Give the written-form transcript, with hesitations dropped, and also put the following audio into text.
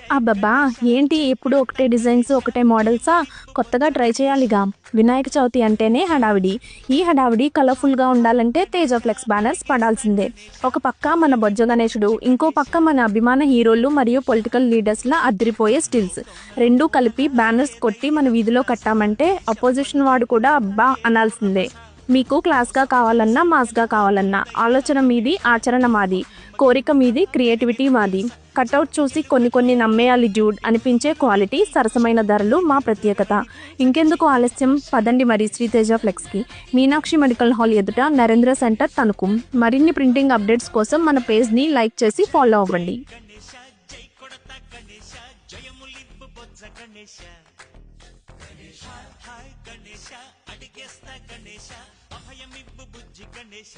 అబ్బబ్బా! ఏంటి ఎప్పుడు ఒకటే డిజైన్స్, ఒకటే మోడల్సా? కొత్తగా ట్రై చేయాలిగా. వినాయక చవితి అంటేనే హడావిడి. ఈ హడావిడి కలర్‌ఫుల్‌గా ఉండాలంటే తేజ ఫ్లెక్స్ బ్యానర్స్ పడాల్సిందే. ఒక పక్క మన బొజ్జ గణేశుడు, ఇంకో పక్క మన అభిమాన హీరోలు మరియు పొలిటికల్ లీడర్స్‌లా అద్దిరిపోయే స్టిల్స్. రెండూ కలిపి బ్యానర్స్ కొట్టి మన వీధిలో కట్టామంటే అపోజిషన్ వాడు కూడా అబ్బా! అనాల్సిందే. మీకు క్లాస్‌గా కావాలన్నా, మాస్‌గా కావాలన్నా ఆలోచన మీది, ఆచరణ మాది. కోరిక మీది, క్రియేటివిటీ మాది. కటౌట్ చూసి కొన్ని నమ్మేయాలి డ్యూడ్ అనిపించే క్వాలిటీ, సరసమైన ధరలు మా ప్రత్యేకత. ఇంకెందుకు ఆలస్యం, పదండి మరి శ్రీతేజ ఫ్లెక్స్‌కి. మీనాక్షి మెడికల్ హాల్ ఎదుట నరేంద్ర సెంటర్ తణుకు. మరిన్ని ప్రింటింగ్ అప్డేట్స్ కోసం మన పేజ్‌ని లైక్ చేసి ఫాలో అవ్వండి. గణేశ జై కొడతా గణేశ జయములివ్వు బొజ్జ గణేశ గణేశ హాయ్ గణేశ అడిగేస్తా గణేశ అభయమివ్వు బుజ్జి గణేశ